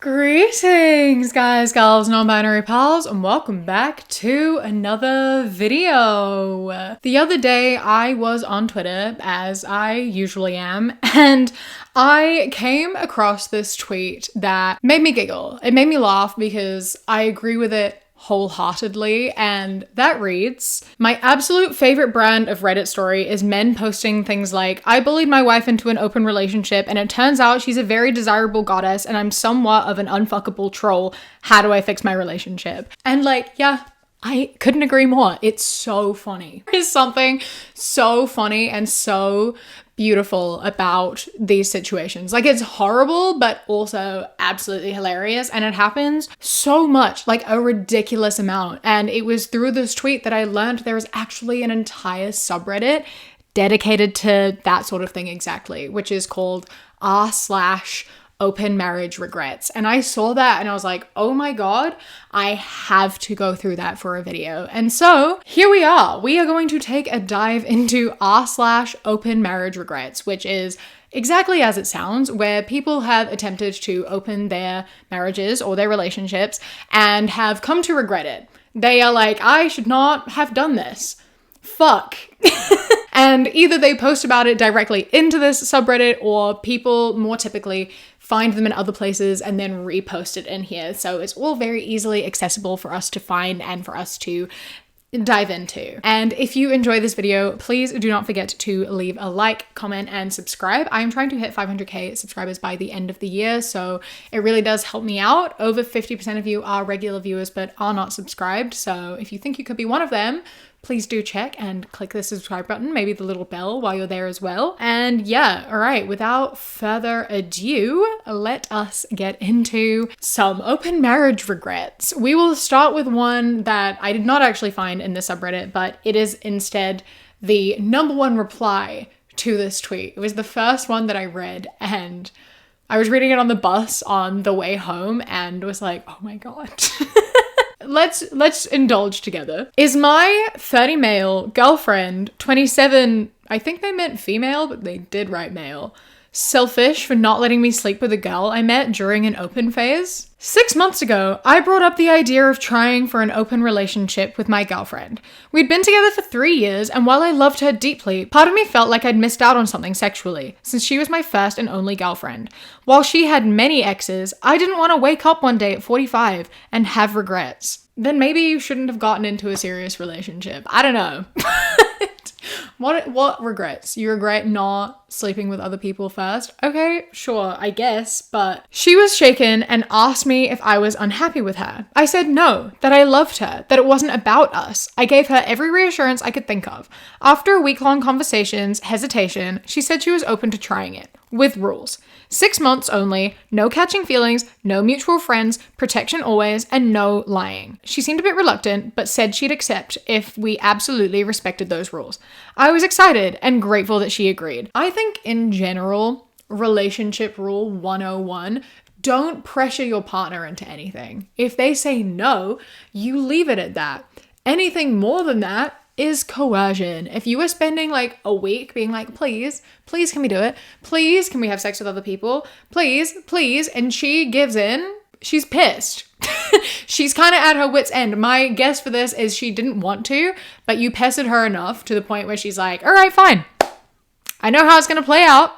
Greetings guys, gals, non-binary pals, and welcome back to another video. The other day I was on Twitter, as I usually am, and I came across this tweet that made me giggle. It made me laugh because I agree with it wholeheartedly, and that reads, "My absolute favorite brand of Reddit story is men posting things like, I bullied my wife into an open relationship and it turns out she's a very desirable goddess and I'm somewhat of an unfuckable troll. How do I fix my relationship?" And yeah, I couldn't agree more. It's so funny. There's something so funny and so beautiful about these situations. It's horrible, but also absolutely hilarious. And it happens so much, a ridiculous amount. And it was through this tweet that I learned there is actually an entire subreddit dedicated to that sort of thing exactly, which is called r/open marriage regrets. And I saw that and I was like, oh my God, I have to go through that for a video. And so here we are. We are going to take a dive into r/open marriage regrets, which is exactly as it sounds, where people have attempted to open their marriages or their relationships and have come to regret it. They are like, I should not have done this. Fuck. And either they post about it directly into this subreddit, or people more typically find them in other places and then repost it in here. So it's all very easily accessible for us to find and for us to dive into. And if you enjoy this video, please do not forget to leave a like, comment, and subscribe. I am trying to hit 500k subscribers by the end of the year, so it really does help me out. Over 50% of you are regular viewers but are not subscribed, so if you think you could be one of them, please do check and click the subscribe button, maybe the little bell while you're there as well. And yeah, all right, without further ado, let us get into some open marriage regrets. We will start with one that I did not actually find in the subreddit, but it is instead the #1 reply to this tweet. It was the first one that I read, and I was reading it on the bus on the way home and was like, oh my God. Let's indulge together. Is my 30 male girlfriend, 27, I think they meant female, but they did write male, selfish for not letting me sleep with a girl I met during an open phase? 6 months ago, I brought up the idea of trying for an open relationship with my girlfriend. We'd been together for 3 years, and while I loved her deeply, part of me felt like I'd missed out on something sexually, since she was my first and only girlfriend. While she had many exes, I didn't want to wake up one day at 45 and have regrets. Then maybe you shouldn't have gotten into a serious relationship. I don't know. What regrets? You regret not sleeping with other people first? Okay, sure, I guess, but she was shaken and asked me if I was unhappy with her. I said no, that I loved her, that it wasn't about us. I gave her every reassurance I could think of. After a week-long conversations, hesitation, she said she was open to trying it. With rules. 6 months only, no catching feelings, no mutual friends, protection always, and no lying. She seemed a bit reluctant, but said she'd accept if we absolutely respected those rules. I was excited and grateful that she agreed. I think in general, relationship rule 101, don't pressure your partner into anything. If they say no, you leave it at that. Anything more than that is coercion. If you are spending a week being like, please can we do it? Please can we have sex with other people? Please, and she gives in, she's pissed. She's kind of at her wit's end. My guess for this is she didn't want to, but you pestered her enough to the point where she's like, all right, fine. I know how it's going to play out,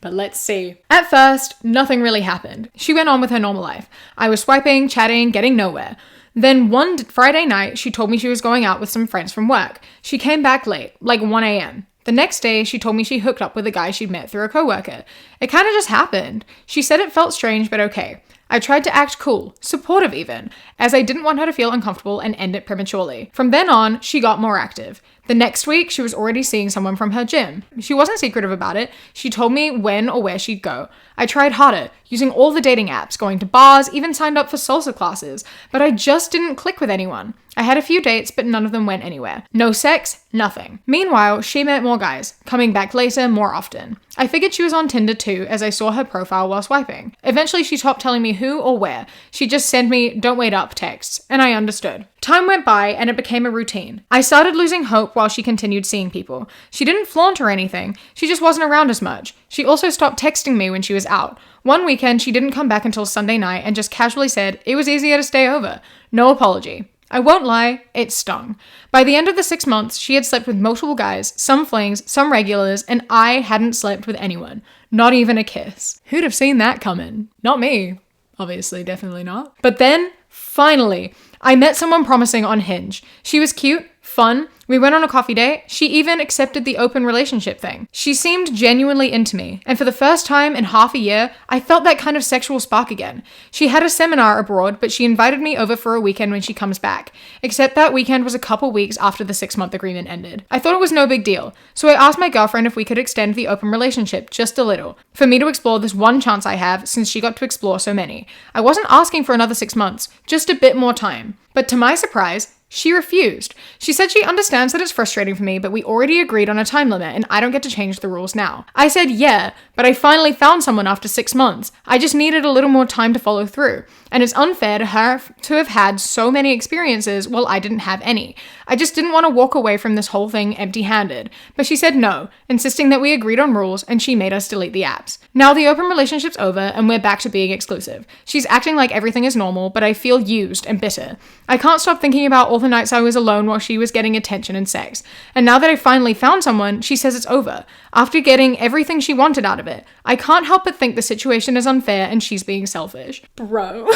but let's see. At first, nothing really happened. She went on with her normal life. I was swiping, chatting, getting nowhere. Then one Friday night, she told me she was going out with some friends from work. She came back late, 1 a.m. The next day, she told me she hooked up with a guy she'd met through a coworker. It kind of just happened. She said it felt strange, but okay. I tried to act cool, supportive even, as I didn't want her to feel uncomfortable and end it prematurely. From then on, she got more active. The next week, she was already seeing someone from her gym. She wasn't secretive about it. She told me when or where she'd go. I tried harder, using all the dating apps, going to bars, even signed up for salsa classes, but I just didn't click with anyone. I had a few dates, but none of them went anywhere. No sex, nothing. Meanwhile, she met more guys, coming back later more often. I figured she was on Tinder too to as I saw her profile while swiping. Eventually, she stopped telling me who or where. She just sent me "don't wait up" texts, and I understood. Time went by and it became a routine. I started losing hope while she continued seeing people. She didn't flaunt or anything, she just wasn't around as much. She also stopped texting me when she was out. One weekend, she didn't come back until Sunday night and just casually said it was easier to stay over. No apology. I won't lie, it stung. By the end of the 6 months, she had slept with multiple guys, some flings, some regulars, and I hadn't slept with anyone. Not even a kiss. Who'd have seen that coming? Not me. Obviously, definitely not. But then, finally, I met someone promising on Hinge. She was cute, fun. We went on a coffee date. She even accepted the open relationship thing. She seemed genuinely into me, and for the first time in half a year, I felt that kind of sexual spark again. She had a seminar abroad, but she invited me over for a weekend when she comes back, except that weekend was a couple weeks after the 6-month agreement ended. I thought it was no big deal, so I asked my girlfriend if we could extend the open relationship just a little, for me to explore this one chance I have since she got to explore so many. I wasn't asking for another 6 months, just a bit more time. But to my surprise, she refused. She said she understands that it's frustrating for me, but we already agreed on a time limit and I don't get to change the rules now. I said yeah, but I finally found someone after 6 months. I just needed a little more time to follow through. And it's unfair to her to have had so many experiences while I didn't have any. I just didn't want to walk away from this whole thing empty-handed. But she said no, insisting that we agreed on rules and she made us delete the apps. Now the open relationship's over and we're back to being exclusive. She's acting like everything is normal, but I feel used and bitter. I can't stop thinking about all the nights I was alone while she was getting attention and sex. And now that I finally found someone, she says it's over, after getting everything she wanted out of it. I can't help but think the situation is unfair and she's being selfish. Bro.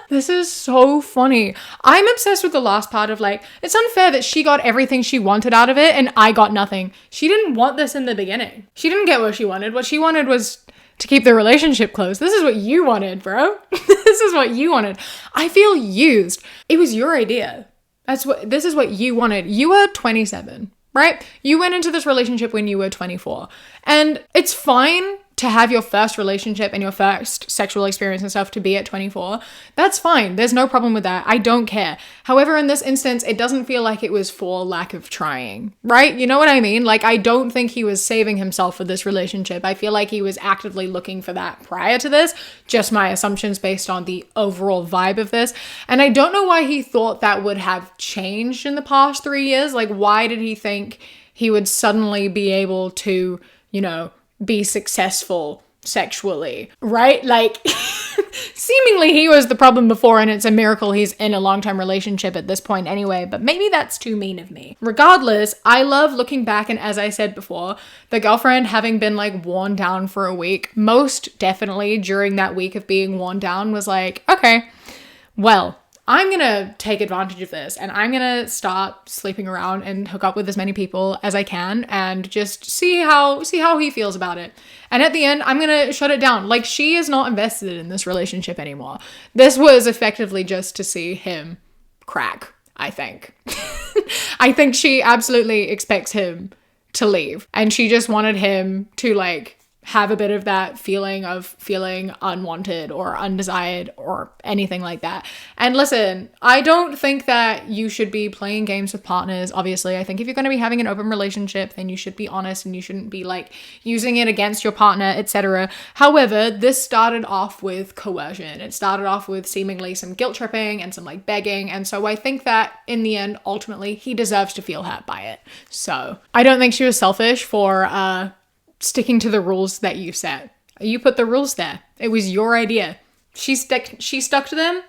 This is so funny. I'm obsessed with the last part of like, it's unfair that she got everything she wanted out of it and I got nothing. She didn't want this in the beginning. She didn't get what she wanted. What she wanted was to keep the relationship close. This is what you wanted, bro. This is what you wanted. I feel used. It was your idea. This is what you wanted. You were 27, right? You went into this relationship when you were 24. And it's fine to have your first relationship and your first sexual experience and stuff to be at 24. That's fine. There's no problem with that. I don't care. However, in this instance, it doesn't feel like it was for lack of trying, right? You know what I mean? Like, I don't think he was saving himself for this relationship. I feel like he was actively looking for that prior to this. Just my assumptions based on the overall vibe of this. And I don't know why he thought that would have changed in the past 3 years. Like, why did he think he would suddenly be able to, you know, be successful sexually, right? Like, seemingly he was the problem before and it's a miracle he's in a long-term relationship at this point anyway, but maybe that's too mean of me. Regardless, I love looking back, and as I said before, the girlfriend having been like worn down for a week, most definitely during that week of being worn down was like, okay, well, I'm gonna take advantage of this and I'm gonna start sleeping around and hook up with as many people as I can and just see how he feels about it. And at the end, I'm gonna shut it down. Like, she is not invested in this relationship anymore. This was effectively just to see him crack, I think. I think she absolutely expects him to leave. And she just wanted him to like have a bit of that feeling of feeling unwanted or undesired or anything like that. And listen, I don't think that you should be playing games with partners. Obviously, I think if you're going to be having an open relationship, then you should be honest and you shouldn't be like using it against your partner, etc. However, this started off with coercion. It started off with seemingly some guilt tripping and some like begging. And so I think that in the end, ultimately, he deserves to feel hurt by it. So I don't think she was selfish for, sticking to the rules that you set. You put the rules there. It was your idea. She stuck to them.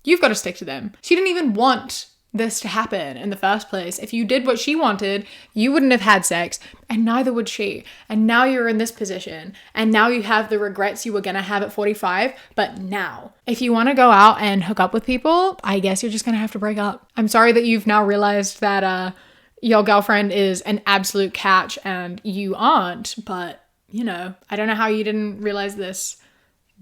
You've got to stick to them. She didn't even want this to happen in the first place. If you did what she wanted, you wouldn't have had sex, and neither would she. And now you're in this position, and now you have the regrets you were gonna have at 45, but now. If you want to go out and hook up with people, I guess you're just gonna have to break up. I'm sorry that you've now realized that, your girlfriend is an absolute catch and you aren't, but, you know, I don't know how you didn't realize this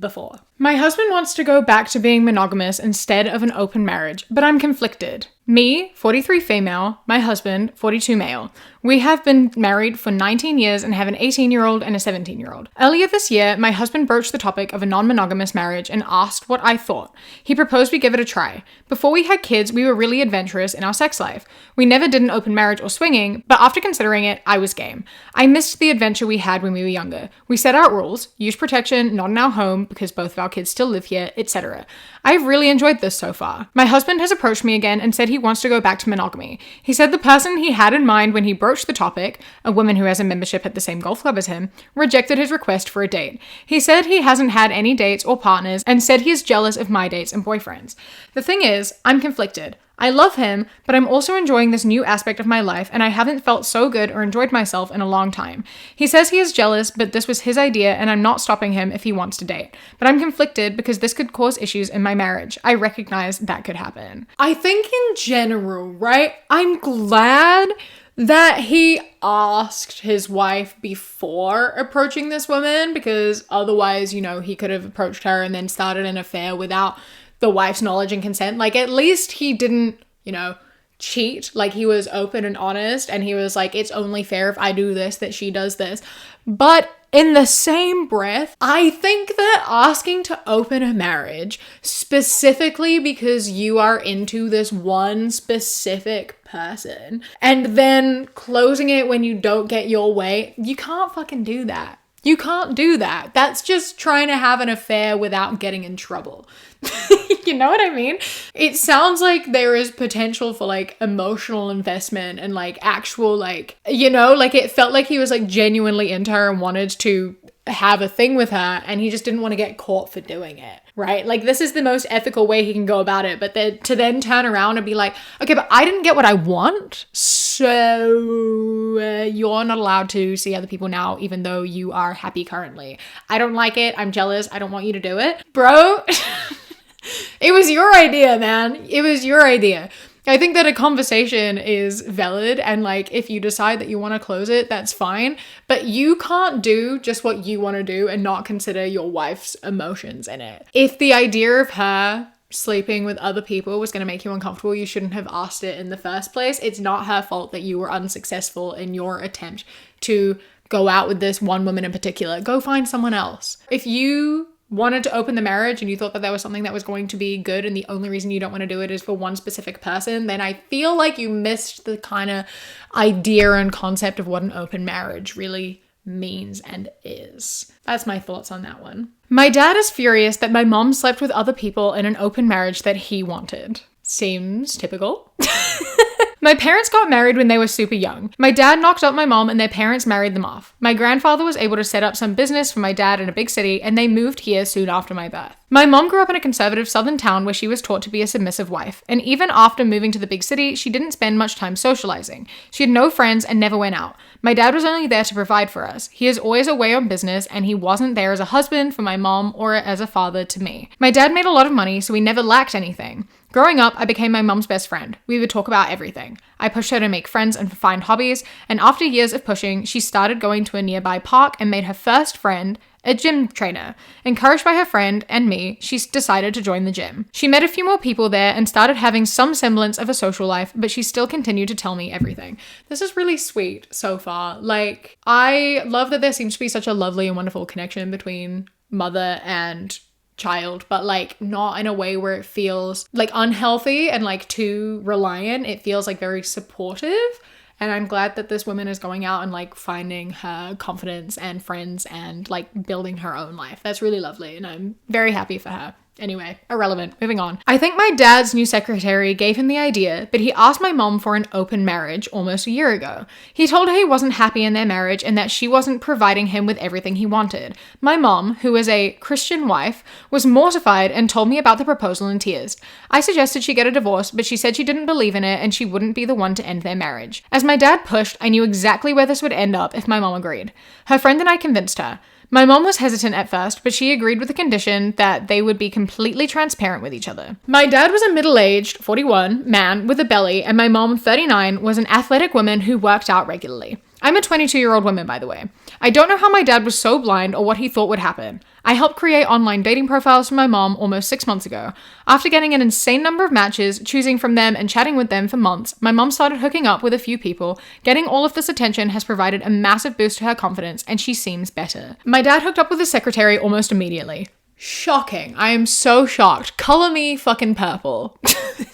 before. My husband wants to go back to being monogamous instead of an open marriage, but I'm conflicted. Me, 43 female, my husband, 42 male. We have been married for 19 years and have an 18-year-old and a 17-year-old. Earlier this year, my husband broached the topic of a non-monogamous marriage and asked what I thought. He proposed we give it a try. Before we had kids, we were really adventurous in our sex life. We never did an open marriage or swinging, but after considering it, I was game. I missed the adventure we had when we were younger. We set out rules, used protection, not in our home because both of our kids still live here, etc. I've really enjoyed this so far. My husband has approached me again and said he wants to go back to monogamy. He said the person he had in mind when he broached the topic, a woman who has a membership at the same golf club as him, rejected his request for a date. He said he hasn't had any dates or partners and said he is jealous of my dates and boyfriends. The thing is, I'm conflicted. I love him, but I'm also enjoying this new aspect of my life and I haven't felt so good or enjoyed myself in a long time. He says he is jealous, but this was his idea and I'm not stopping him if he wants to date. But I'm conflicted because this could cause issues in my marriage. I recognize that could happen. I think in general, right? I'm glad that he asked his wife before approaching this woman because otherwise, he could have approached her and then started an affair without the wife's knowledge and consent. Like, at least he didn't, cheat. Like, he was open and honest and he was like, it's only fair if I do this, that she does this. But in the same breath, I think that asking to open a marriage specifically because you are into this one specific person and then closing it when you don't get your way, you can't fucking do that. You can't do that. That's just trying to have an affair without getting in trouble. You know what I mean? It sounds like there is potential for like emotional investment and like actual like, it felt like he was like genuinely into her and wanted to have a thing with her and he just didn't want to get caught for doing it, right? Like, this is the most ethical way he can go about it, but to then turn around and be like, okay, but I didn't get what I want, so you're not allowed to see other people now, even though you are happy currently. I don't like it. I'm jealous. I don't want you to do it. Bro, it was your idea, man. It was your idea. I think that a conversation is valid and like if you decide that you want to close it, that's fine. But you can't do just what you want to do and not consider your wife's emotions in it. If the idea of her sleeping with other people was going to make you uncomfortable, you shouldn't have asked it in the first place. It's not her fault that you were unsuccessful in your attempt to go out with this one woman in particular. Go find someone else. If you wanted to open the marriage and you thought that was something that was going to be good and the only reason you don't want to do it is for one specific person, then I feel like you missed the kind of idea and concept of what an open marriage really means and is. That's my thoughts on that one. My dad is furious that my mom slept with other people in an open marriage that he wanted. Seems typical. My parents got married when they were super young. My dad knocked up my mom and their parents married them off. My grandfather was able to set up some business for my dad in a big city and they moved here soon after my birth. My mom grew up in a conservative southern town where she was taught to be a submissive wife. And even after moving to the big city, she didn't spend much time socializing. She had no friends and never went out. My dad was only there to provide for us. He is always away on business and he wasn't there as a husband for my mom or as a father to me. My dad made a lot of money, so we never lacked anything. Growing up, I became my mom's best friend. We would talk about everything. I pushed her to make friends and find hobbies, and after years of pushing, she started going to a nearby park and made her first friend a gym trainer. Encouraged by her friend and me, she decided to join the gym. She met a few more people there and started having some semblance of a social life, but she still continued to tell me everything. This is really sweet so far. Like, I love that there seems to be such a lovely and wonderful connection between mother and child, but like not in a way where it feels like unhealthy and like too reliant. It feels like very supportive. And I'm glad that this woman is going out and like finding her confidence and friends and like building her own life. That's really lovely. And I'm very happy for her. Anyway, irrelevant. Moving on. I think my dad's new secretary gave him the idea, but he asked my mom for an open marriage almost a year ago. He told her he wasn't happy in their marriage and that she wasn't providing him with everything he wanted. My mom, who is a Christian wife, was mortified and told me about the proposal in tears. I suggested she get a divorce, but she said she didn't believe in it and she wouldn't be the one to end their marriage. As my dad pushed, I knew exactly where this would end up if my mom agreed. Her friend and I convinced her. My mom was hesitant at first, but she agreed with the condition that they would be completely transparent with each other. My dad was a middle-aged, 41, man with a belly, and my mom, 39, was an athletic woman who worked out regularly. I'm a 22-year-old woman, by the way. I don't know how my dad was so blind or what he thought would happen. I helped create online dating profiles for my mom almost 6 months ago. After getting an insane number of matches, choosing from them and chatting with them for months, my mom started hooking up with a few people. Getting all of this attention has provided a massive boost to her confidence, and she seems better. My dad hooked up with his secretary almost immediately. Shocking. I am so shocked. Color me fucking purple.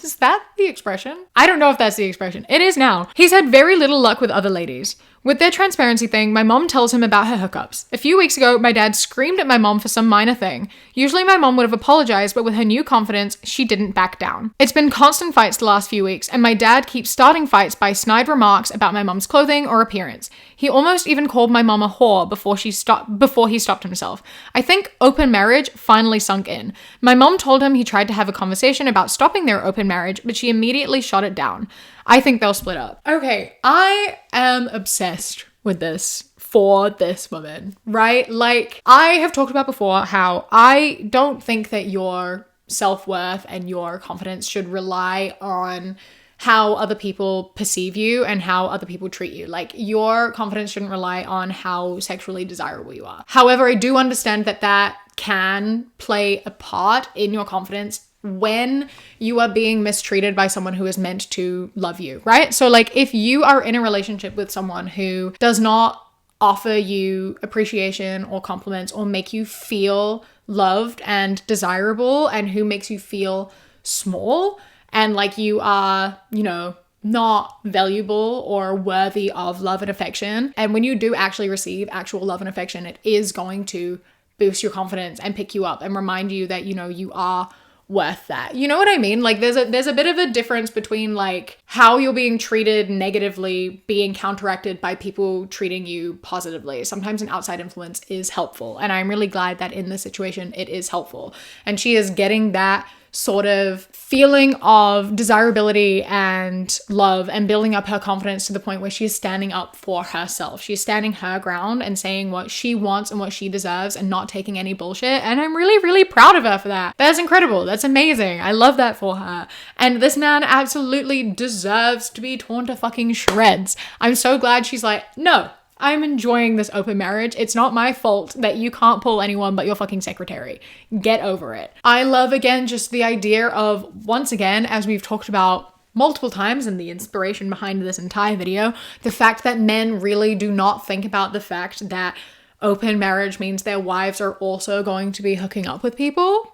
Is that the expression? I don't know if that's the expression. It is now. He's had very little luck with other ladies. With their transparency thing, my mom tells him about her hookups. A few weeks ago, my dad screamed at my mom for some minor thing. Usually my mom would have apologized, but with her new confidence, she didn't back down. It's been constant fights the last few weeks, and my dad keeps starting fights by snide remarks about my mom's clothing or appearance. He almost even called my mom a whore before he stopped himself. I think open marriage finally sunk in. My mom told him he tried to have a conversation about stopping their open marriage, but she immediately shot it down. I think they'll split up. Okay, I am obsessed with this for this woman, right? Like, I have talked about before how I don't think that your self-worth and your confidence should rely on how other people perceive you and how other people treat you. Like, your confidence shouldn't rely on how sexually desirable you are. However, I do understand that that can play a part in your confidence when you are being mistreated by someone who is meant to love you, right? So like, if you are in a relationship with someone who does not offer you appreciation or compliments or make you feel loved and desirable, and who makes you feel small and like you are, you know, not valuable or worthy of love and affection, and when you do actually receive actual love and affection, it is going to boost your confidence and pick you up and remind you that, you know, you are worth that. You know what I mean? Like, there's a bit of a difference between like how you're being treated negatively being counteracted by people treating you positively. Sometimes an outside influence is helpful, and I'm really glad that in this situation it is helpful, and she is getting that sort of feeling of desirability and love and building up her confidence to the point where she's standing up for herself. She's standing her ground and saying what she wants and what she deserves and not taking any bullshit. And I'm really, really proud of her for that. That's incredible. That's amazing. I love that for her. And this man absolutely deserves to be torn to fucking shreds. I'm so glad she's like, no, I'm enjoying this open marriage. It's not my fault that you can't pull anyone but your fucking secretary. Get over it. I love, again, just the idea of, once again, as we've talked about multiple times and the inspiration behind this entire video, the fact that men really do not think about the fact that open marriage means their wives are also going to be hooking up with people.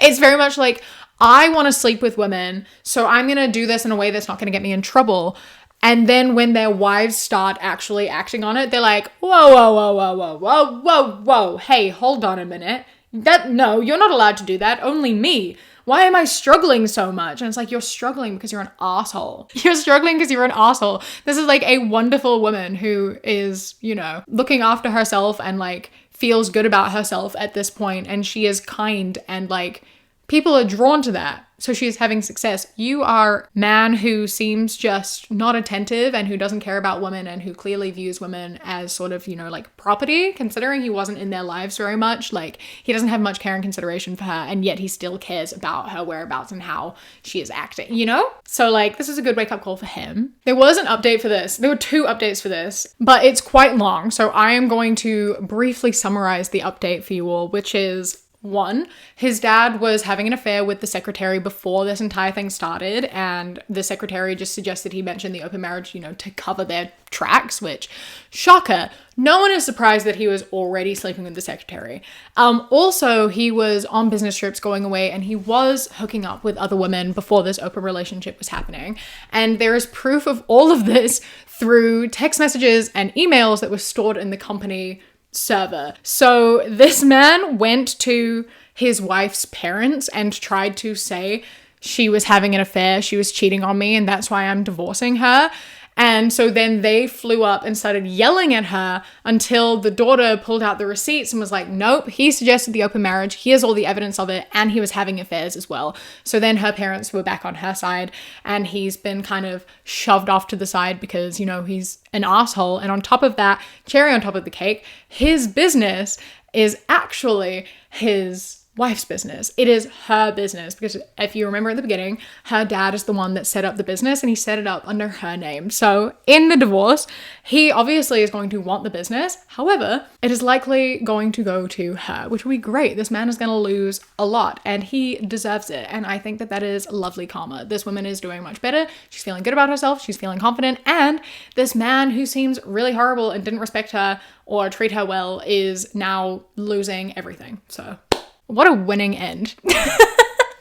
It's very much like, I want to sleep with women, so I'm going to do this in a way that's not going to get me in trouble. And then when their wives start actually acting on it, they're like, whoa, whoa, whoa, whoa, whoa, whoa, whoa, whoa. Hey, hold on a minute. No, you're not allowed to do that. Only me. Why am I struggling so much? And it's like, you're struggling because you're an asshole. You're struggling because you're an asshole. This is like a wonderful woman who is, you know, looking after herself and like feels good about herself at this point. And she is kind and like people are drawn to that. So she's having success. You are a man who seems just not attentive and who doesn't care about women and who clearly views women as sort of, you know, like property, considering he wasn't in their lives very much. Like, he doesn't have much care and consideration for her, and yet he still cares about her whereabouts and how she is acting, you know? So like, this is a good wake up call for him. There was an update for this. There were 2 updates for this, but it's quite long. So I am going to briefly summarize the update for you all, which is, 1, his dad was having an affair with the secretary before this entire thing started, and the secretary just suggested he mention the open marriage, you know, to cover their tracks, which, shocker, no one is surprised that he was already sleeping with the secretary. Also, he was on business trips going away, and he was hooking up with other women before this open relationship was happening. And there is proof of all of this through text messages and emails that were stored in the company server. So this man went to his wife's parents and tried to say she was having an affair, she was cheating on me, and that's why I'm divorcing her. And so then they flew up and started yelling at her until the daughter pulled out the receipts and was like, nope, he suggested the open marriage. Here's all the evidence of it. And he was having affairs as well. So then her parents were back on her side, and he's been kind of shoved off to the side because, you know, he's an asshole. And on top of that, cherry on top of the cake, his business is actually his wife's business. It is her business, because if you remember at the beginning, her dad is the one that set up the business and he set it up under her name. So in the divorce, he obviously is going to want the business. However, it is likely going to go to her, which will be great. This man is going to lose a lot and he deserves it. And I think that that is lovely karma. This woman is doing much better. She's feeling good about herself. She's feeling confident. And this man who seems really horrible and didn't respect her or treat her well is now losing everything. So what a winning end.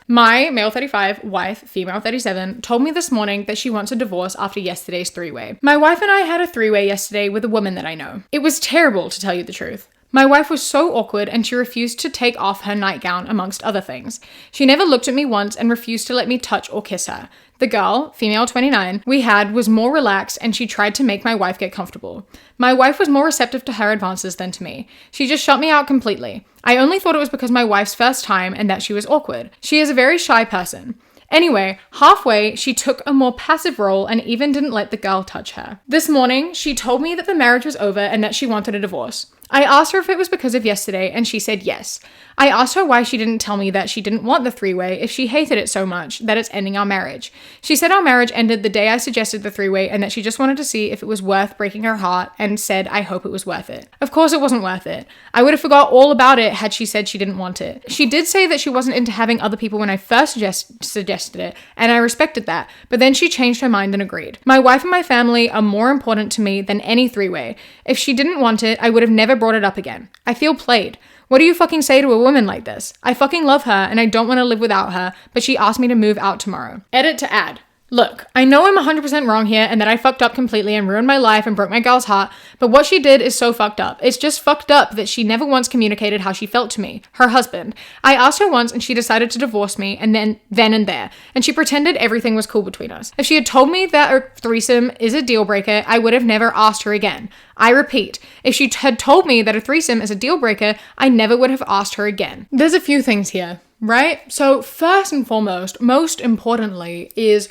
My male 35 wife, female 37, told me this morning that she wants a divorce after yesterday's three-way. My wife and I had a three-way yesterday with a woman that I know. It was terrible, to tell you the truth. My wife was so awkward and she refused to take off her nightgown, amongst other things. She never looked at me once and refused to let me touch or kiss her. The girl, female 29, we had was more relaxed and she tried to make my wife get comfortable. My wife was more receptive to her advances than to me. She just shut me out completely. I only thought it was because my wife's first time and that she was awkward. She is a very shy person. Anyway, halfway, she took a more passive role and even didn't let the girl touch her. This morning, she told me that the marriage was over and that she wanted a divorce. I asked her if it was because of yesterday and she said yes. I asked her why she didn't tell me that she didn't want the three-way if she hated it so much that it's ending our marriage. She said our marriage ended the day I suggested the three-way and that she just wanted to see if it was worth breaking her heart and said I hope it was worth it. Of course it wasn't worth it. I would have forgot all about it had she said she didn't want it. She did say that she wasn't into having other people when I first suggested it, and I respected that, but then she changed her mind and agreed. My wife and my family are more important to me than any three-way. If she didn't want it, I would have never brought it up again. I feel played. What do you fucking say to a woman like this? I fucking love her and I don't want to live without her, but she asked me to move out tomorrow. Edit to add. Look, I know I'm 100% wrong here and that I fucked up completely and ruined my life and broke my girl's heart, but what she did is so fucked up. It's just fucked up that she never once communicated how she felt to me, her husband. I asked her once and she decided to divorce me and then and there, and she pretended everything was cool between us. If she had told me that a threesome is a deal breaker, I would have never asked her again. I repeat, if she had told me that a threesome is a deal breaker, I never would have asked her again. There's a few things here, right? So first and foremost, most importantly, is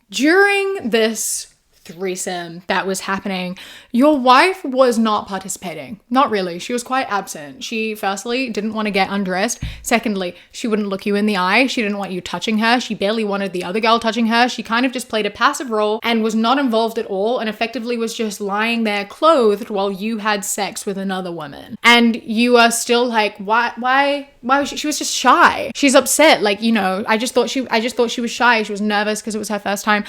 during this threesome that was happening, your wife was not participating. Not really. She was quite absent. She firstly didn't want to get undressed. Secondly, she wouldn't look you in the eye. She didn't want you touching her. She barely wanted the other girl touching her. She kind of just played a passive role and was not involved at all and effectively was just lying there clothed while you had sex with another woman. And you are still like, why was she was just shy. She's upset. Like, you know, I just thought she was shy. She was nervous because it was her first time.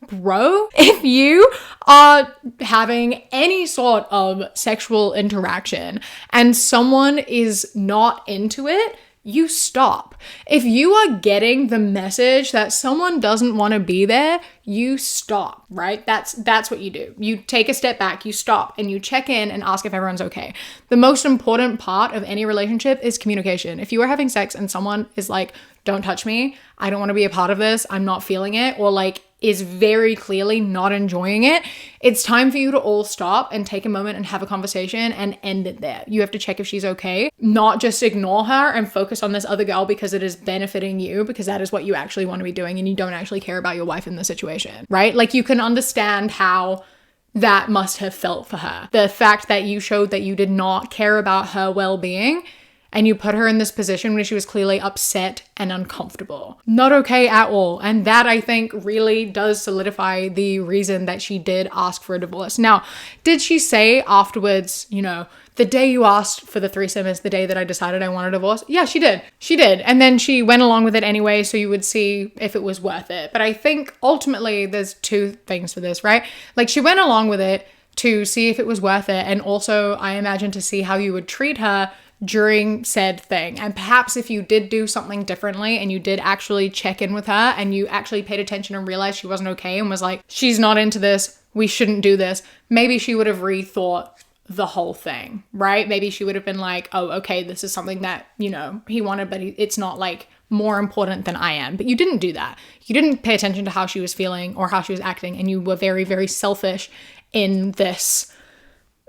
Bro, if you are having any sort of sexual interaction and someone is not into it, you stop. If you are getting the message that someone doesn't want to be there, you stop, right? That's what you do. You take a step back, you stop, and you check in and ask if everyone's okay. The most important part of any relationship is communication. If you are having sex and someone is like, don't touch me, I don't want to be a part of this, I'm not feeling it, or like is very clearly not enjoying it, it's time for you to all stop and take a moment and have a conversation and end it there. You have to check if she's okay, not just ignore her and focus on this other girl because it is benefiting you, because that is what you actually want to be doing and you don't actually care about your wife in the situation, right? Like, you can understand how that must have felt for her. The fact that you showed that you did not care about her well-being and you put her in this position where she was clearly upset and uncomfortable. Not okay at all. And that, I think, really does solidify the reason that she did ask for a divorce. Now, did she say afterwards, you know, the day you asked for the threesome is the day that I decided I want a divorce? Yeah, she did. She did. And then she went along with it anyway, so you would see if it was worth it. But I think ultimately there's two things for this, right? Like, she went along with it to see if it was worth it. And also, I imagine, to see how you would treat her during said thing. And perhaps if you did do something differently and you did actually check in with her and you actually paid attention and realized she wasn't okay and was like, she's not into this, we shouldn't do this, maybe she would have rethought the whole thing, right? Maybe she would have been like, oh, okay, this is something that, you know, he wanted, but it's not like more important than I am. But you didn't do that. You didn't pay attention to how she was feeling or how she was acting, and you were very, very selfish in this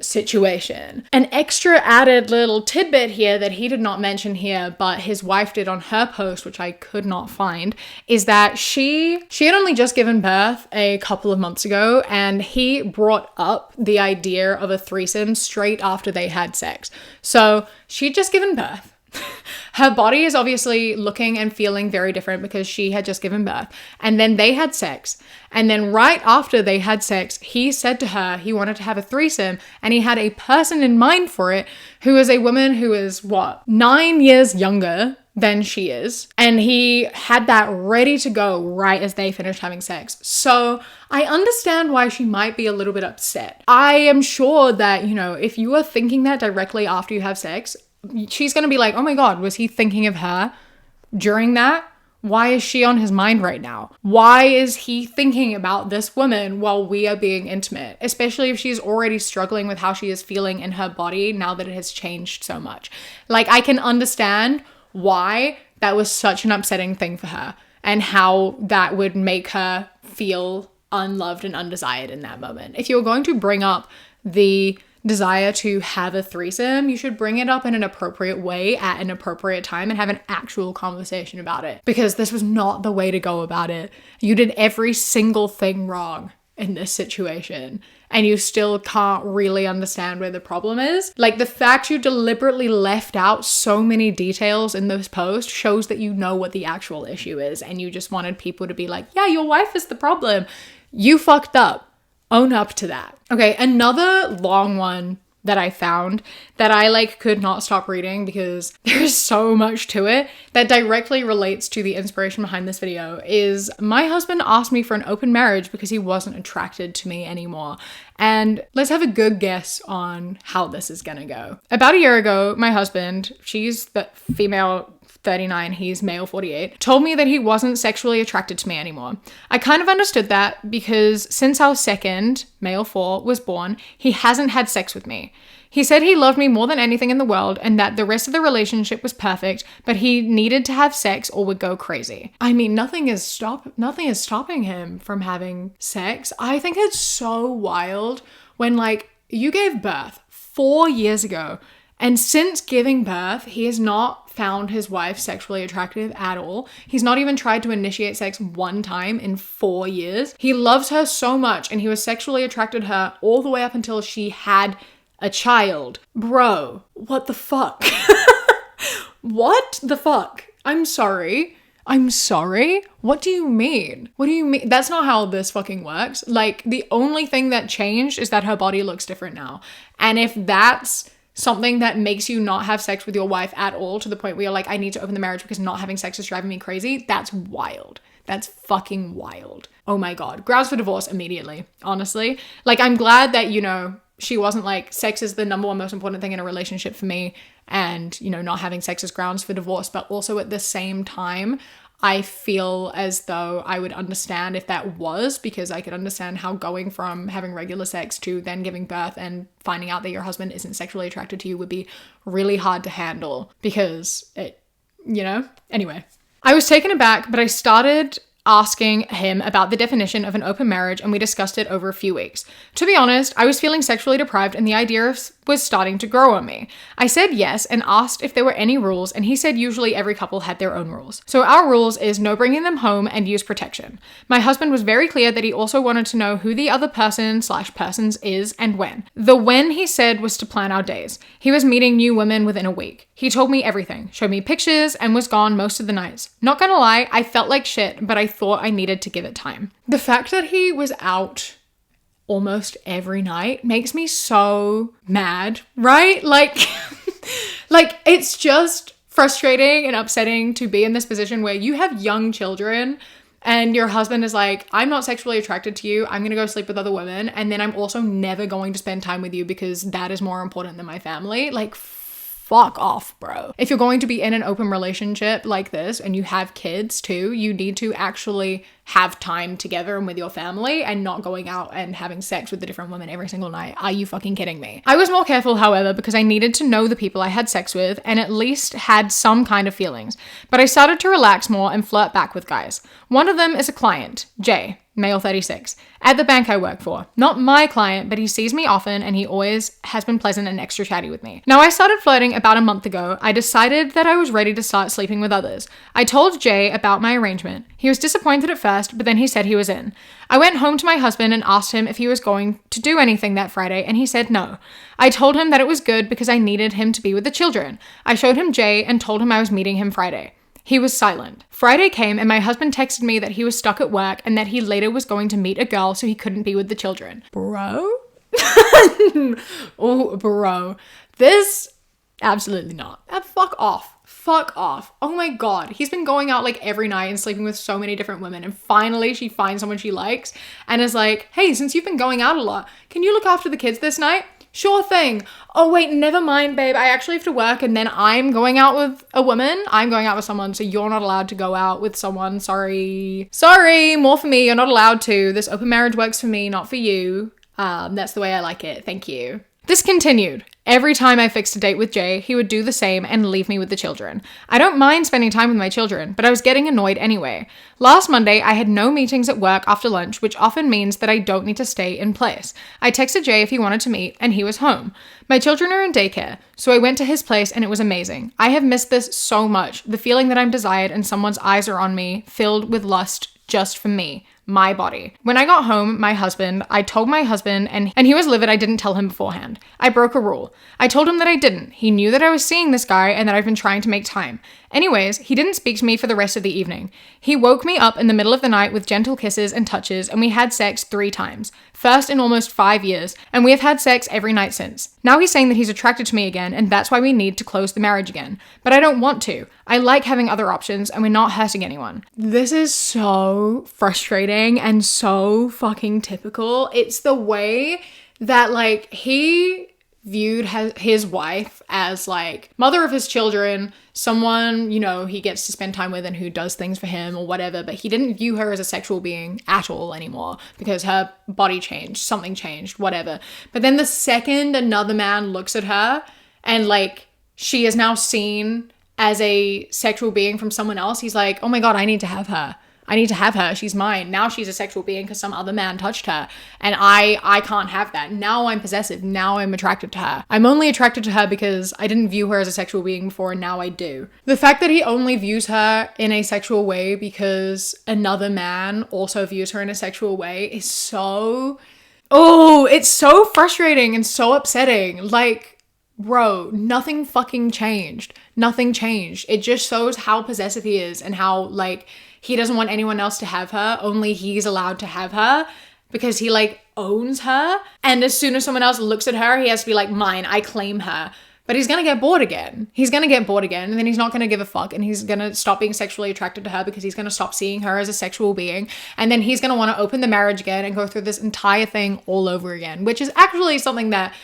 situation. An extra added little tidbit here that he did not mention here, but his wife did on her post, which I could not find, is that she had only just given birth a couple of months ago, and he brought up the idea of a threesome straight after they had sex. So she'd just given birth. Her body is obviously looking and feeling very different because she had just given birth. And then they had sex. And then right after they had sex, he said to her he wanted to have a threesome, and he had a person in mind for it who is a woman who is 9 years younger than she is. And he had that ready to go right as they finished having sex. So I understand why she might be a little bit upset. I am sure that, if you are thinking that directly after you have sex, she's going to be like, oh my God, was he thinking of her during that? Why is she on his mind right now? Why is he thinking about this woman while we are being intimate? Especially if she's already struggling with how she is feeling in her body now that it has changed so much. Like, I can understand why that was such an upsetting thing for her and how that would make her feel unloved and undesired in that moment. If you're going to bring up the desire to have a threesome, you should bring it up in an appropriate way at an appropriate time and have an actual conversation about it, because this was not the way to go about it. You did every single thing wrong in this situation, and you still can't really understand where the problem is. Like, the fact you deliberately left out so many details in this post shows that you know what the actual issue is, and you just wanted people to be like, yeah, your wife is the problem. You fucked up. Own up to that. Okay, another long one that I found that I could not stop reading because there's so much to it that directly relates to the inspiration behind this video is my husband asked me for an open marriage because he wasn't attracted to me anymore. And let's have a good guess on how this is gonna go. About a year ago, my husband, she's the female 39, he's male 48, told me that he wasn't sexually attracted to me anymore. I kind of understood that because since our second, male 4, was born, he hasn't had sex with me. He said he loved me more than anything in the world and that the rest of the relationship was perfect, but he needed to have sex or would go crazy. I mean, nothing is stopping him from having sex. I think it's so wild when you gave birth 4 years ago, and since giving birth, he has not found his wife sexually attractive at all. He's not even tried to initiate sex one time in 4 years. He loves her so much, and he was sexually attracted to her all the way up until she had a child. Bro, what the fuck? What the fuck? I'm sorry. What do you mean? That's not how this fucking works. The only thing that changed is that her body looks different now. And if that's something that makes you not have sex with your wife at all to the point where you're like, I need to open the marriage because not having sex is driving me crazy, that's wild. That's fucking wild. Oh my God. Grounds for divorce immediately, honestly. I'm glad that, she wasn't like, sex is the number one most important thing in a relationship for me, and, not having sex is grounds for divorce. But also at the same time, I feel as though I would understand if that was, because I could understand how going from having regular sex to then giving birth and finding out that your husband isn't sexually attracted to you would be really hard to handle, because it, Anyway, I was taken aback, but I started asking him about the definition of an open marriage, and we discussed it over a few weeks. To be honest, I was feeling sexually deprived and the idea was starting to grow on me. I said yes and asked if there were any rules, and he said usually every couple had their own rules. So our rules is no bringing them home and use protection. My husband was very clear that he also wanted to know who the other person/persons is and when. The when he said was to plan our days. He was meeting new women within a week. He told me everything, showed me pictures, and was gone most of the nights. Not gonna lie, I felt like shit, but I thought I needed to give it time. The fact that he was out almost every night makes me so mad, right? It's just frustrating and upsetting to be in this position where you have young children and your husband is like, I'm not sexually attracted to you, I'm gonna go sleep with other women, and then I'm also never going to spend time with you because that is more important than my family. Fuck off, bro. If you're going to be in an open relationship like this and you have kids too, you need to actually have time together and with your family and not going out and having sex with a different woman every single night. Are you fucking kidding me? I was more careful, however, because I needed to know the people I had sex with and at least had some kind of feelings. But I started to relax more and flirt back with guys. One of them is a client, Jay, male 36, at the bank I work for. Not my client, but he sees me often and he always has been pleasant and extra chatty with me. Now, I started flirting about a month ago. I decided that I was ready to start sleeping with others. I told Jay about my arrangement. He was disappointed at first, first, but then he said he was in. I went home to my husband and asked him if he was going to do anything that Friday, and he said no. I told him that it was good because I needed him to be with the children. I showed him Jay and told him I was meeting him Friday. He was silent. Friday came and my husband texted me that he was stuck at work and that he later was going to meet a girl so he couldn't be with the children. Bro? Oh, bro. This, absolutely not. Fuck off. Fuck off. Oh my God. He's been going out like every night and sleeping with so many different women. And finally she finds someone she likes and is like, hey, since you've been going out a lot, can you look after the kids this night? Sure thing. Oh wait, never mind, babe. I actually have to work and then I'm going out with a woman. I'm going out with someone, so you're not allowed to go out with someone. Sorry. Sorry, more for me. You're not allowed to. This open marriage works for me, not for you. That's the way I like it. Thank you. This continued. Every time I fixed a date with Jay, he would do the same and leave me with the children. I don't mind spending time with my children, but I was getting annoyed anyway. Last Monday, I had no meetings at work after lunch, which often means that I don't need to stay in place. I texted Jay if he wanted to meet, and he was home. My children are in daycare, so I went to his place and it was amazing. I have missed this so much. The feeling that I'm desired and someone's eyes are on me, filled with lust just for me. My body. When I got home, I told my husband and he was livid I didn't tell him beforehand. I broke a rule. I told him that I didn't. He knew that I was seeing this guy and that I've been trying to make time. Anyways, he didn't speak to me for the rest of the evening. He woke me up in the middle of the night with gentle kisses and touches, and we had sex 3 times. First in almost 5 years, and we have had sex every night since. Now he's saying that he's attracted to me again, and that's why we need to close the marriage again. But I don't want to. I like having other options, and we're not hurting anyone. This is so frustrating and so fucking typical. It's the way that, like, he viewed his wife as, like, mother of his children, someone, you know, he gets to spend time with and who does things for him or whatever, but he didn't view her as a sexual being at all anymore because her body changed, something changed, whatever. But then the second another man looks at her and, like, she is now seen as a sexual being from someone else, he's like, oh my God, I need to have her. I need to have her. She's mine. Now she's a sexual being because some other man touched her. And I can't have that. Now I'm possessive. Now I'm attracted to her. I'm only attracted to her because I didn't view her as a sexual being before and now I do. The fact that he only views her in a sexual way because another man also views her in a sexual way is so... Oh, it's so frustrating and so upsetting. Like, bro, nothing fucking changed. Nothing changed. It just shows how possessive he is and how, like, he doesn't want anyone else to have her. Only he's allowed to have her because he, like, owns her. And as soon as someone else looks at her, he has to be like, mine, I claim her. But he's gonna get bored again. He's gonna get bored again, and then he's not gonna give a fuck, and he's gonna stop being sexually attracted to her because he's gonna stop seeing her as a sexual being, and then he's gonna want to open the marriage again and go through this entire thing all over again, which is actually something that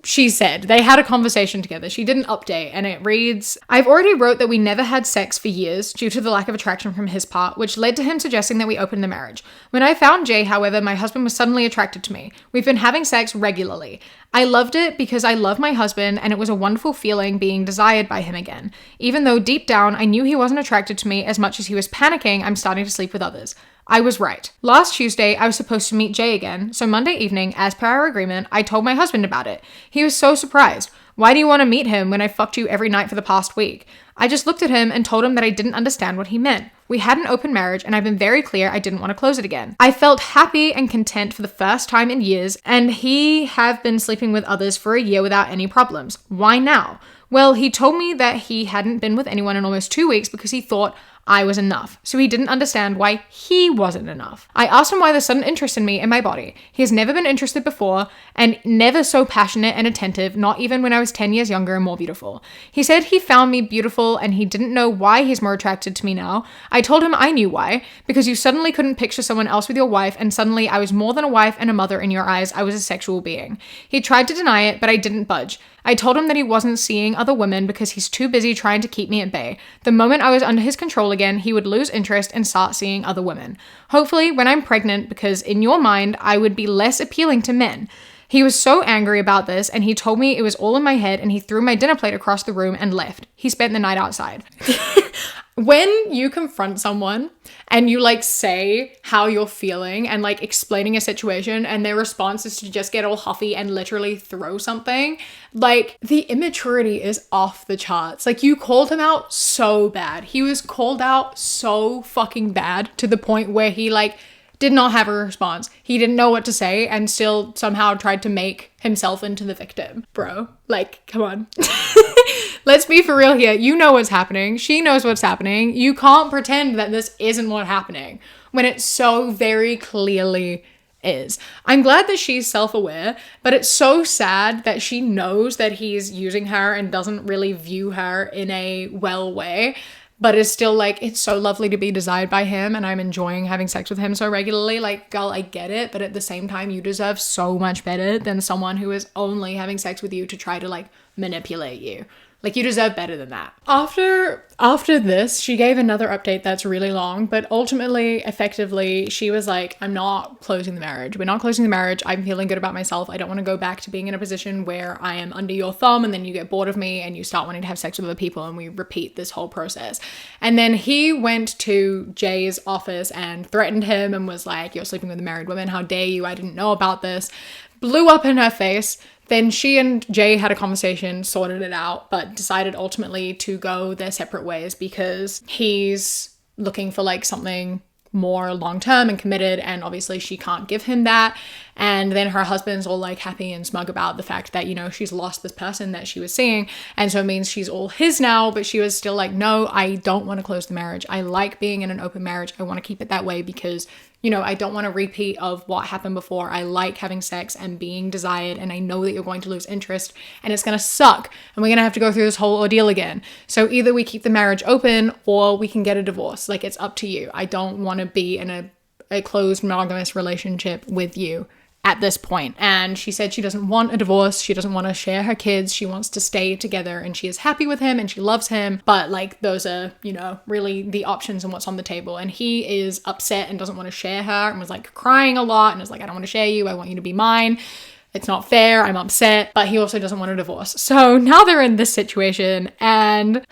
she said. They had a conversation together. She did an update and it reads, I've already wrote that we never had sex for years due to the lack of attraction from his part, which led to him suggesting that we open the marriage. When I found Jay, however, my husband was suddenly attracted to me. We've been having sex regularly. I loved it because I love my husband and it was a wonderful feeling being desired by him again. Even though deep down I knew he wasn't attracted to me as much as he was panicking, I'm starting to sleep with others. I was right. Last Tuesday, I was supposed to meet Jay again, so Monday evening, as per our agreement, I told my husband about it. He was so surprised. Why do you want to meet him when I fucked you every night for the past week? I just looked at him and told him that I didn't understand what he meant. We had an open marriage and I've been very clear I didn't want to close it again. I felt happy and content for the first time in years, and he have been sleeping with others for a year without any problems. Why now? Well, he told me that he hadn't been with anyone in almost 2 weeks because he thought I was enough, so he didn't understand why he wasn't enough. I asked him why the sudden interest in me and my body. He has never been interested before and never so passionate and attentive, not even when I was 10 years younger and more beautiful. He said he found me beautiful and he didn't know why he's more attracted to me now. I told him I knew why, because you suddenly couldn't picture someone else with your wife and suddenly I was more than a wife and a mother in your eyes. I was a sexual being. He tried to deny it, but I didn't budge. I told him that he wasn't seeing other women because he's too busy trying to keep me at bay. The moment I was under his control again, he would lose interest and start seeing other women. Hopefully when I'm pregnant, because in your mind, I would be less appealing to men. He was so angry about this and he told me it was all in my head and he threw my dinner plate across the room and left. He spent the night outside. When you confront someone and you like say how you're feeling and like explaining a situation and their response is to just get all huffy and literally throw something, like the immaturity is off the charts. Like you called him out so bad. He was called out so fucking bad to the point where he like did not have a response. He didn't know what to say and still somehow tried to make himself into the victim. Bro, like, come on. Let's be for real here. You know what's happening. She knows what's happening. You can't pretend that this isn't what's happening when it so very clearly is. I'm glad that she's self-aware, but it's so sad that she knows that he's using her and doesn't really view her in a well way, but is still like, it's so lovely to be desired by him and I'm enjoying having sex with him so regularly. Like, girl, I get it, but at the same time, you deserve so much better than someone who is only having sex with you to try to like manipulate you. Like, you deserve better than that. After this, she gave another update that's really long, but ultimately, effectively, she was like, I'm not closing the marriage. We're not closing the marriage. I'm feeling good about myself. I don't want to go back to being in a position where I am under your thumb and then you get bored of me and you start wanting to have sex with other people and we repeat this whole process. And then he went to Jay's office and threatened him and was like, you're sleeping with a married woman. How dare you? I didn't know about this. Blew up in her face. Then she and Jay had a conversation, sorted it out, but decided ultimately to go their separate ways because he's looking for like something more long-term and committed, and obviously she can't give him that. And then her husband's all like happy and smug about the fact that, you know, she's lost this person that she was seeing, and so it means she's all his now. But she was still like, no, I don't want to close the marriage. I like being in an open marriage. I want to keep it that way because, you know, I don't want a repeat of what happened before. I like having sex and being desired, and I know that you're going to lose interest and it's going to suck and we're going to have to go through this whole ordeal again. So either we keep the marriage open or we can get a divorce. Like, it's up to you. I don't want to be in a closed monogamous relationship with you at this point. And she said she doesn't want a divorce. She doesn't want to share her kids. She wants to stay together and she is happy with him and she loves him. But like, those are, you know, really the options and what's on the table. And he is upset and doesn't want to share her and was like crying a lot and is like, I don't want to share you. I want you to be mine. It's not fair. I'm upset. But he also doesn't want a divorce. So now they're in this situation. And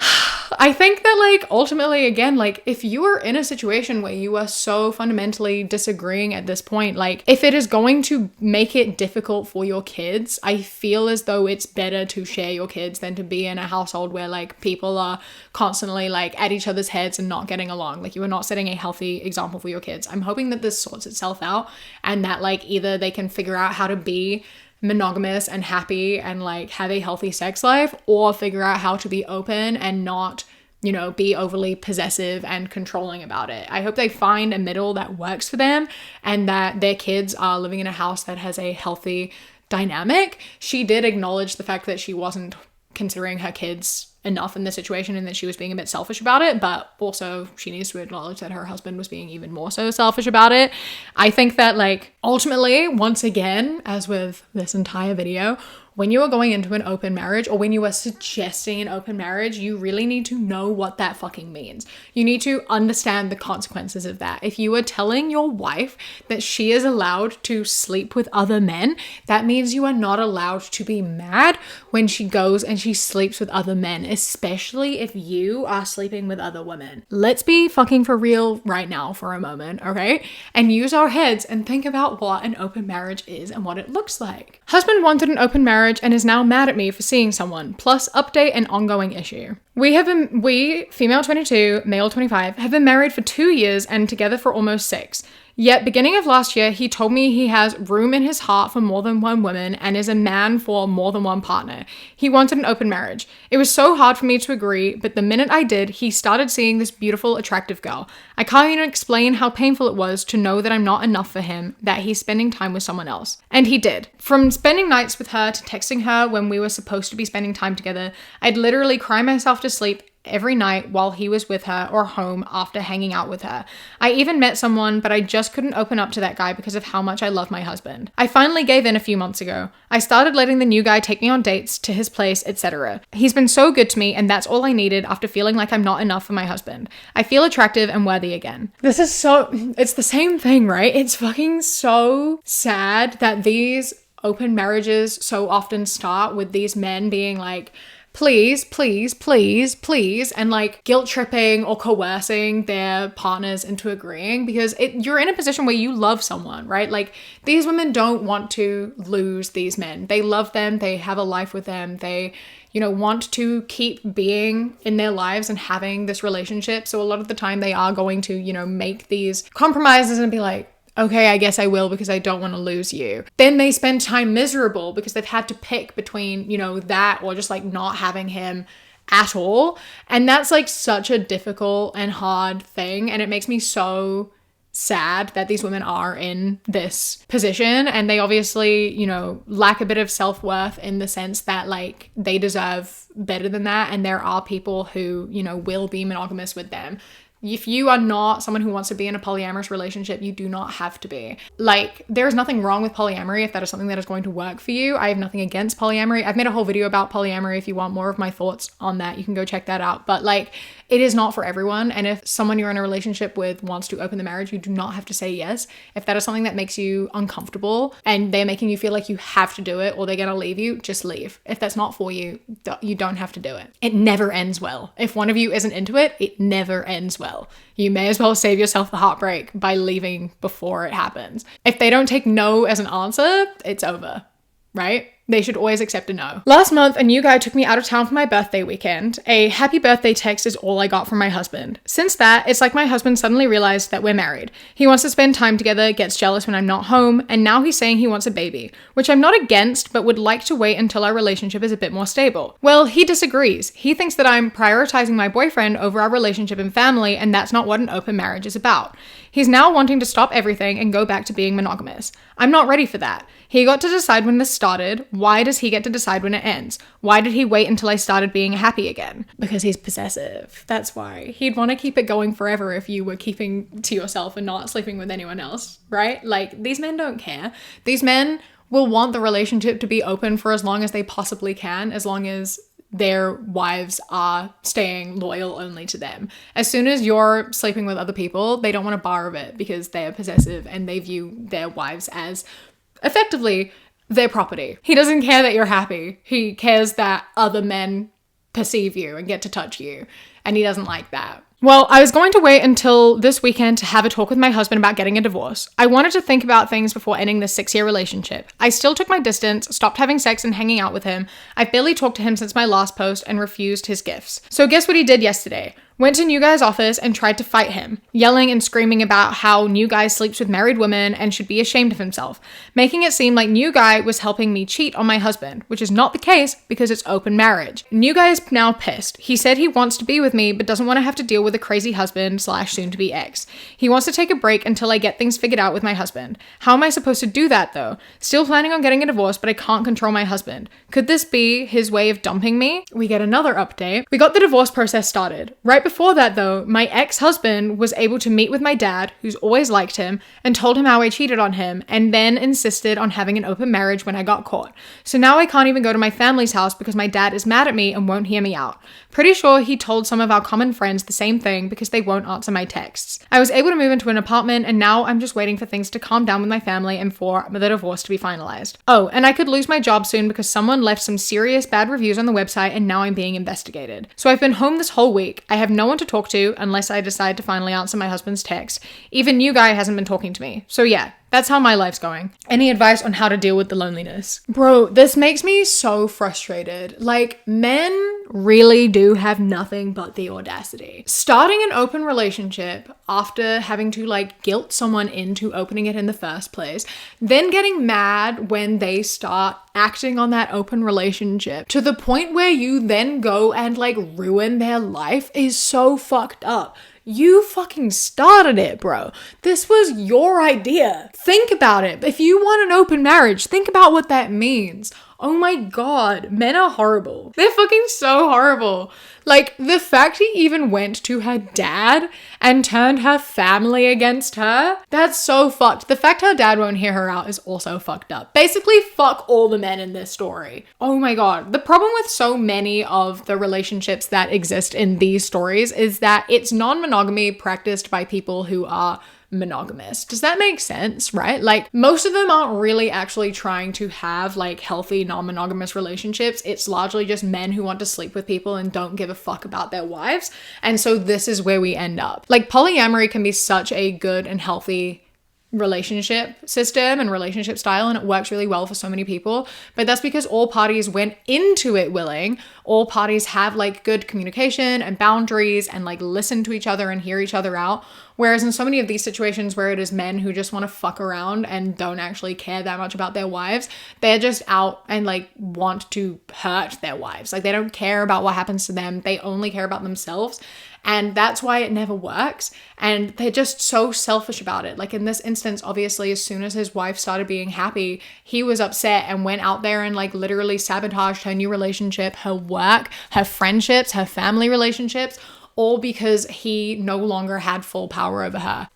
I think that like ultimately, again, like if you are in a situation where you are so fundamentally disagreeing at this point, like if it is going to make it difficult for your kids, I feel as though it's better to share your kids than to be in a household where like people are constantly like at each other's heads and not getting along. Like, you are not setting a healthy example for your kids. I'm hoping that this sorts itself out and that like either they can figure out how to be monogamous and happy and like have a healthy sex life, or figure out how to be open and not, you know, be overly possessive and controlling about it. I hope they find a middle that works for them and that their kids are living in a house that has a healthy dynamic. She did acknowledge the fact that she wasn't considering her kids enough in the situation and that she was being a bit selfish about it, but also she needs to acknowledge that her husband was being even more so selfish about it. I think that like ultimately, once again, as with this entire video, when you are going into an open marriage or when you are suggesting an open marriage, you really need to know what that fucking means. You need to understand the consequences of that. If you are telling your wife that she is allowed to sleep with other men, that means you are not allowed to be mad when she goes and she sleeps with other men, especially if you are sleeping with other women. Let's be fucking for real right now for a moment, okay? And use our heads and think about what an open marriage is and what it looks like. Husband wanted an open marriage and is now mad at me for seeing someone, plus update and ongoing issue. We, female 22, male 25, have been married for 2 years and together for almost 6. Yet, beginning of last year, he told me he has room in his heart for more than one woman and is a man for more than one partner. He wanted an open marriage. It was so hard for me to agree, but the minute I did, he started seeing this beautiful, attractive girl. I can't even explain how painful it was to know that I'm not enough for him, that he's spending time with someone else. And he did. From spending nights with her to texting her when we were supposed to be spending time together, I'd literally cry myself to sleep every night while he was with her or home after hanging out with her. I even met someone, but I just couldn't open up to that guy because of how much I love my husband. I finally gave in a few months ago. I started letting the new guy take me on dates to his place, etc. He's been so good to me, and that's all I needed after feeling like I'm not enough for my husband. I feel attractive and worthy again. It's the same thing, right? It's fucking so sad that these open marriages so often start with these men being like please, please, please, please, and like guilt tripping or coercing their partners into agreeing, because you're in a position where you love someone, right? Like these women don't want to lose these men. They love them. They have a life with them. They, want to keep being in their lives and having this relationship. So a lot of the time they are going to, make these compromises and be like, okay, I guess I will because I don't want to lose you. Then they spend time miserable because they've had to pick between, that or just like not having him at all. And that's like such a difficult and hard thing. And it makes me so sad that these women are in this position, and they obviously, lack a bit of self-worth in the sense that like they deserve better than that. And there are people who, will be monogamous with them. If you are not someone who wants to be in a polyamorous relationship, you do not have to be. Like, there is nothing wrong with polyamory if that is something that is going to work for you. I have nothing against polyamory. I've made a whole video about polyamory. If you want more of my thoughts on that, you can go check that out. But like, it is not for everyone. And if someone you're in a relationship with wants to open the marriage, you do not have to say yes. If that is something that makes you uncomfortable and they're making you feel like you have to do it or they're going to leave you, just leave. If that's not for you, you don't have to do it. It never ends well. If one of you isn't into it, it never ends well. You may as well save yourself the heartbreak by leaving before it happens. If they don't take no as an answer, it's over, right? They should always accept a no. Last month, a new guy took me out of town for my birthday weekend. A happy birthday text is all I got from my husband. Since that, it's like my husband suddenly realized that we're married. He wants to spend time together, gets jealous when I'm not home, and now he's saying he wants a baby, which I'm not against, but would like to wait until our relationship is a bit more stable. Well, he disagrees. He thinks that I'm prioritizing my boyfriend over our relationship and family, and that's not what an open marriage is about. He's now wanting to stop everything and go back to being monogamous. I'm not ready for that. He got to decide when this started. Why does he get to decide when it ends? Why did he wait until I started being happy again? Because he's possessive. That's why. He'd want to keep it going forever if you were keeping to yourself and not sleeping with anyone else, right? Like, these men don't care. These men will want the relationship to be open for as long as they possibly can, as long as their wives are staying loyal only to them. As soon as you're sleeping with other people, they don't want a bar of it because they are possessive and they view their wives as effectively their property. He doesn't care that you're happy. He cares that other men perceive you and get to touch you. And he doesn't like that. Well, I was going to wait until this weekend to have a talk with my husband about getting a divorce. I wanted to think about things before ending this 6-year relationship. I still took my distance, stopped having sex and hanging out with him. I've barely talked to him since my last post and refused his gifts. So guess what he did yesterday? Went to New Guy's office and tried to fight him, yelling and screaming about how New Guy sleeps with married women and should be ashamed of himself, making it seem like New Guy was helping me cheat on my husband, which is not the case because it's open marriage. New Guy is now pissed. He said he wants to be with me but doesn't want to have to deal with a crazy husband / soon-to-be ex. He wants to take a break until I get things figured out with my husband. How am I supposed to do that though? Still planning on getting a divorce, but I can't control my husband. Could this be his way of dumping me? We get another update. We got the divorce process started. Right before that though, my ex-husband was able to meet with my dad, who's always liked him, and told him how I cheated on him, and then insisted on having an open marriage when I got caught. So now I can't even go to my family's house because my dad is mad at me and won't hear me out. Pretty sure he told some of our common friends the same thing because they won't answer my texts. I was able to move into an apartment and now I'm just waiting for things to calm down with my family and for the divorce to be finalized. Oh, and I could lose my job soon because someone left some serious bad reviews on the website and now I'm being investigated. So I've been home this whole week. I have no one to talk to unless I decide to finally answer my husband's text. Even New Guy hasn't been talking to me. So yeah, that's how my life's going. Any advice on how to deal with the loneliness? Bro, this makes me so frustrated. Like, men really do have nothing but the audacity. Starting an open relationship after having to like guilt someone into opening it in the first place, then getting mad when they start acting on that open relationship to the point where you then go and like ruin their life is so fucked up. You fucking started it, bro. This was your idea. Think about it. If you want an open marriage, think about what that means. Oh my god, men are horrible. They're fucking so horrible. Like, the fact he even went to her dad and turned her family against her, that's so fucked. The fact her dad won't hear her out is also fucked up. Basically, fuck all the men in this story. Oh my god. The problem with so many of the relationships that exist in these stories is that it's non-monogamy practiced by people who are monogamous. Does that make sense, right? Like, most of them aren't really actually trying to have like healthy non-monogamous relationships. It's largely just men who want to sleep with people and don't give a fuck about their wives. And so this is where we end up. Like, polyamory can be such a good and healthy relationship system and relationship style, and it works really well for so many people, but that's because all parties went into it willing. All parties have like good communication and boundaries and like listen to each other and hear each other out. Whereas in so many of these situations where it is men who just want to fuck around and don't actually care that much about their wives, they're just out and like want to hurt their wives. Like, they don't care about what happens to them. They only care about themselves. And that's why it never works. And they're just so selfish about it. Like, in this instance, obviously, as soon as his wife started being happy, he was upset and went out there and like literally sabotaged her new relationship, her work, her friendships, her family relationships, all because he no longer had full power over her.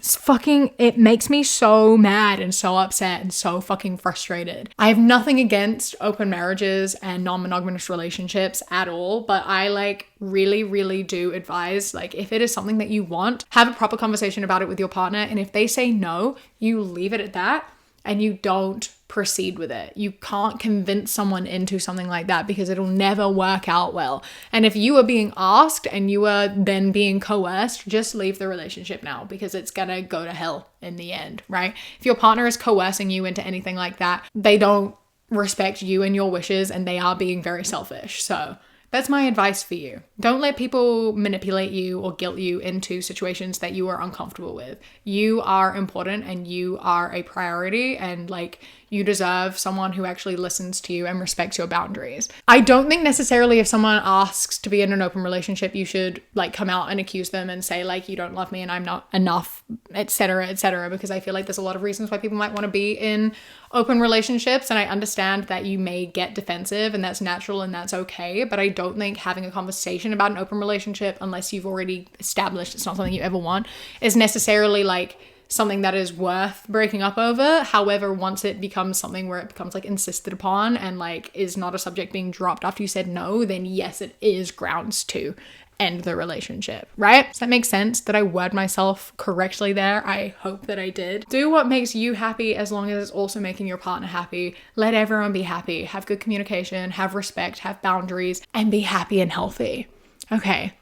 It makes me so mad and so upset and so fucking frustrated. I have nothing against open marriages and non-monogamous relationships at all, but I like really, really do advise, like, if it is something that you want, have a proper conversation about it with your partner. And if they say no, you leave it at that and you don't proceed with it. You can't convince someone into something like that because it'll never work out well. And if you are being asked and you are then being coerced, just leave the relationship now, because it's gonna go to hell in the end, right? If your partner is coercing you into anything like that, they don't respect you and your wishes, and they are being very selfish. So that's my advice for you. Don't let people manipulate you or guilt you into situations that you are uncomfortable with. You are important and you are a priority, and like, you deserve someone who actually listens to you and respects your boundaries. I don't think necessarily if someone asks to be in an open relationship, you should like come out and accuse them and say like, you don't love me and I'm not enough, etc., because I feel like there's a lot of reasons why people might want to be in open relationships, and I understand that you may get defensive, and that's natural and that's okay, but I don't think having a conversation about an open relationship, unless you've already established it's not something you ever want, is necessarily like something that is worth breaking up over. However, once it becomes something where it becomes like insisted upon and like is not a subject being dropped after you said no, then yes, it is grounds to end the relationship, right? Does that make sense? Did I word myself correctly there? I hope that I did. Do what makes you happy, as long as it's also making your partner happy. Let everyone be happy. Have good communication, have respect, have boundaries, and be happy and healthy. Okay.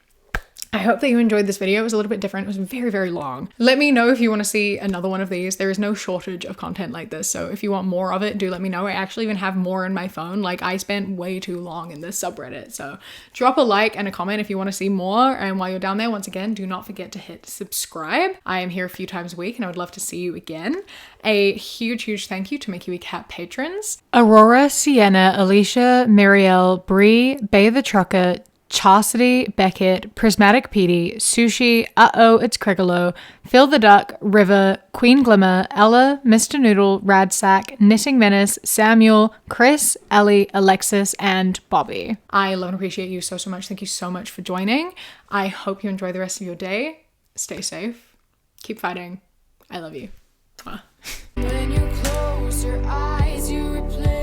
I hope that you enjoyed this video. It was a little bit different. It was very, very long. Let me know if you want to see another one of these. There is no shortage of content like this, so if you want more of it, do let me know. I actually even have more in my phone. Like, I spent way too long in this subreddit, so drop a like and a comment if you want to see more. And while you're down there, once again, do not forget to hit subscribe. I am here a few times a week and I would love to see you again. A huge thank you to Make You a Cat patrons: Aurora, Sienna, Alicia, Muriel, Bree, Bay the Trucker, Chastity, Beckett, Prismatic Petey, Sushi, It's Crigolo, Phil the Duck, River, Queen Glimmer, Ella, Mr. Noodle, Radsack, Knitting Menace, Samuel, Chris, Ellie, Alexis, and Bobby. I love and appreciate you so much. Thank you so much for joining. I hope you enjoy the rest of your day. Stay safe. Keep fighting. I love you. Mwah. When you close your eyes, you replay